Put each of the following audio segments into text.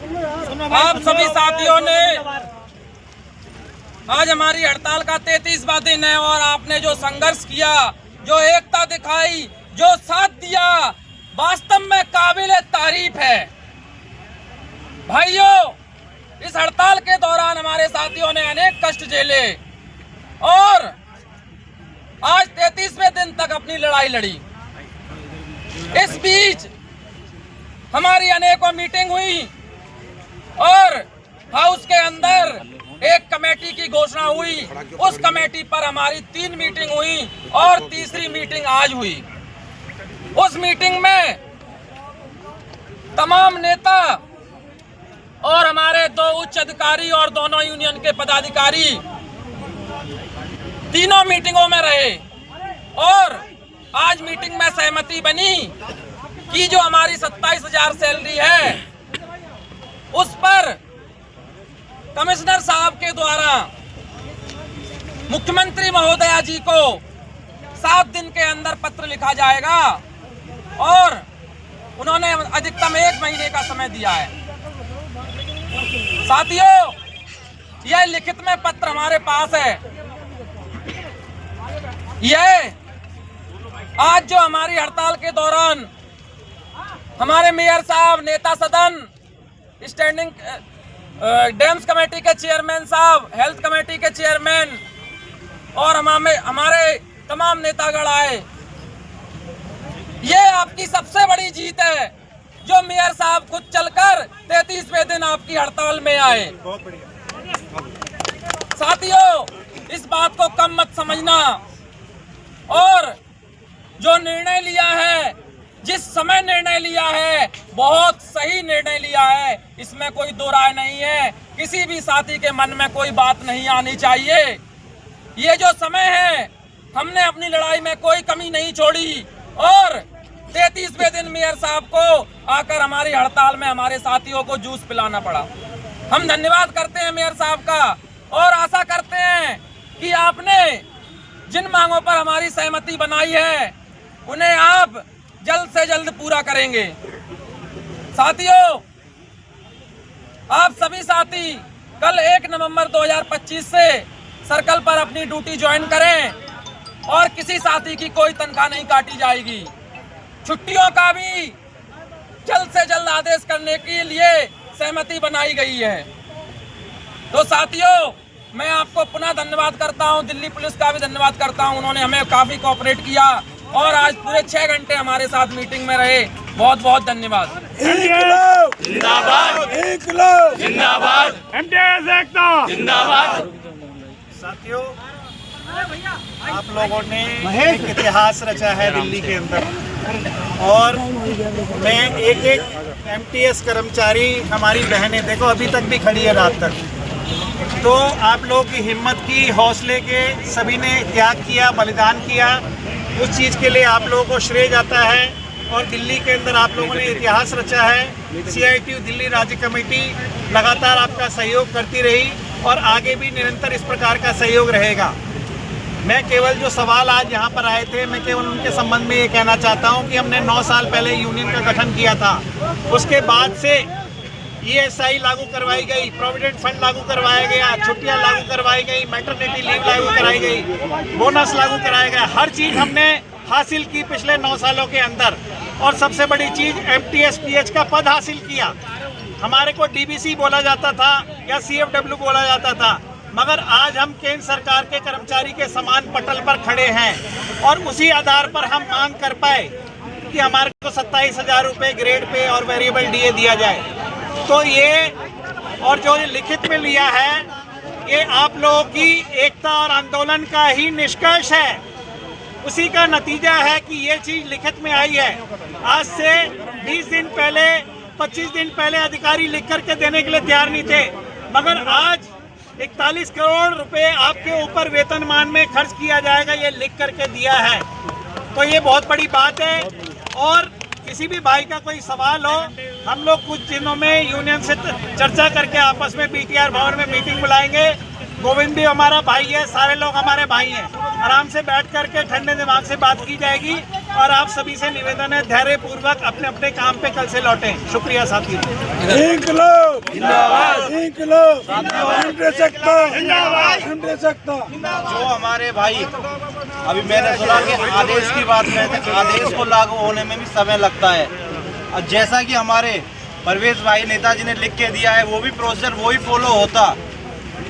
आप सभी साथियों ने आज हमारी हड़ताल का 33वां दिन है और आपने जो संघर्ष किया, जो एकता दिखाई, जो साथ दिया, वास्तव में काबिल तारीफ है। भाइयों, इस हड़ताल के दौरान हमारे साथियों ने अनेक कष्ट झेले और आज 33वें दिन तक अपनी लड़ाई लड़ी। इस बीच हमारी अनेकों मीटिंग हुई और हाउस के अंदर एक कमेटी की घोषणा हुई। उस कमेटी पर हमारी 3 मीटिंग हुई और तीसरी मीटिंग आज हुई। उस मीटिंग में तमाम नेता और हमारे 2 उच्च अधिकारी और दोनों यूनियन के पदाधिकारी तीनों मीटिंगों में रहे और आज मीटिंग में सहमति बनी कि जो हमारी 27,000 सैलरी है उस पर कमिश्नर साहब के द्वारा मुख्यमंत्री महोदया जी को 7 दिन के अंदर पत्र लिखा जाएगा और उन्होंने अधिकतम 1 महीने का समय दिया है। साथियों, यह लिखित में पत्र हमारे पास है। यह आज जो हमारी हड़ताल के दौरान हमारे मेयर साहब, नेता सदन, स्टैंडिंग डैम्स कमेटी के चेयरमैन साहब, हेल्थ कमेटी के चेयरमैन और हमारे तमाम नेतागण आए, ये आपकी सबसे बड़ी जीत है जो मेयर साहब खुद चलकर 33वें दिन आपकी हड़ताल में आए। साथियों, इस बात को कम मत समझना और जो निर्णय लिया है, जिस समय निर्णय लिया है, बहुत सही निर्णय लिया है, इसमें कोई दो राय नहीं है। किसी भी साथी के मन में कोई बात नहीं आनी चाहिए। ये जो समय है, हमने अपनी लड़ाई में कोई कमी नहीं छोड़ी और 33वें दिन मेयर साहब को आकर हमारी हड़ताल में हमारे साथियों को जूस पिलाना पड़ा। हम धन्यवाद करते हैं मेयर साहब का और आशा करते हैं कि आपने जिन मांगों पर हमारी सहमति बनाई है उन्हें आप जल्द से जल्द पूरा करेंगे। साथियों, आप सभी साथी कल 1 नवंबर 2025 से सर्कल पर अपनी ड्यूटी ज्वाइन करें और किसी साथी की कोई तनख्वाह नहीं काटी जाएगी। छुट्टियों का भी जल्द से जल्द आदेश करने के लिए सहमति बनाई गई है। तो साथियों, मैं आपको पुनः धन्यवाद करता हूं, दिल्ली पुलिस का भी धन्यवाद करता हूं, उन्होंने हमें काफी कोऑपरेट किया और आज पूरे 6 घंटे हमारे साथ मीटिंग में रहे। बहुत बहुत धन्यवाद। जिंदाबाद, जिंदाबाद, एमटीएस एकता जिंदाबाद। साथियों, आप लोगों ने एक इतिहास रचा है दिल्ली के अंदर और मैं एक एमटीएस कर्मचारी, हमारी बहनें देखो अभी तक भी खड़ी है रात तक, तो आप लोगों की हिम्मत की, हौसले के सभी ने त्याग किया, बलिदान किया, उस चीज़ के लिए आप लोगों को श्रेय जाता है। और दिल्ली के अंदर आप लोगों ने इतिहास रचा है। सीआईटीयू दिल्ली राज्य कमेटी लगातार आपका सहयोग करती रही और आगे भी निरंतर इस प्रकार का सहयोग रहेगा। मैं केवल जो सवाल आज यहाँ पर आए थे, मैं केवल उनके संबंध में ये कहना चाहता हूँ कि हमने 9 साल पहले यूनियन का गठन किया था। उसके बाद से ESI लागू करवाई गई, प्रोविडेंट फंड लागू करवाया गया, छुट्टियाँ लागू करवाई गई, मैटरनिटी लीव लागू कराई गई, बोनस लागू कराया गया, हर चीज़ हमने हासिल की पिछले 9 सालों के अंदर। और सबसे बड़ी चीज़ MTS PH का पद हासिल किया। हमारे को DBC बोला जाता था या CFW बोला जाता था, मगर आज हम केंद्र सरकार के कर्मचारी के समान पटल पर खड़े हैं और उसी आधार पर हम मांग कर पाए कि हमारे को 27,000 रुपये ग्रेड पे और वेरिएबल DA दिया जाए। तो ये और जो लिखित में लिया है, ये आप लोगों की एकता और आंदोलन का ही निष्कर्ष है, उसी का नतीजा है कि ये चीज़ लिखित में आई है। आज से 20 दिन पहले, 25 दिन पहले अधिकारी लिख करके देने के लिए तैयार नहीं थे, मगर आज 41 करोड़ रुपए आपके ऊपर वेतनमान में खर्च किया जाएगा, ये लिख करके दिया है। तो ये बहुत बड़ी बात है। और किसी भी भाई का कोई सवाल हो, हम लोग कुछ दिनों में यूनियन से चर्चा करके आपस में BTR भवन में मीटिंग बुलाएंगे। गोविंद भी हमारा भाई है, सारे लोग हमारे भाई हैं। आराम से बैठ करके ठंडे दिमाग से बात की जाएगी और आप सभी से निवेदन है धैर्य पूर्वक अपने अपने काम पे कल से लौटें। शुक्रिया साथियों। इंकलाब जिंदाबाद, इंकलाब जिंदाबाद। जो हमारे भाई अभी मैंने सुना कि आदेश की बात में थे, आदेश को लागू होने में भी समय लगता है। और जैसा कि हमारे परवेश भाई नेताजी ने लिख के दिया है, वो भी प्रोसीजर वही फॉलो होता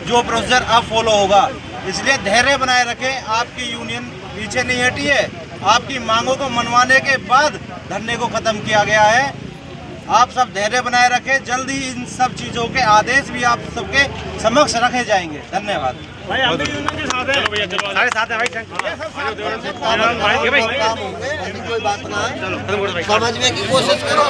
जो प्रोसीजर अब फॉलो होगा। इसलिए धैर्य बनाए रखें। आपकी यूनियन पीछे नहीं हटी है। आपकी मांगों को मनवाने के बाद धरने को खत्म किया गया है। आप सब धैर्य बनाए रखें। जल्द ही इन सब चीज़ों के आदेश भी आप सबके समक्ष रखे जाएंगे। धन्यवाद। भाई हम भी यूनियन के साथ हैं। सारे साथ हैं भाई। कोई बात ना है, समझने की कोशिश करो।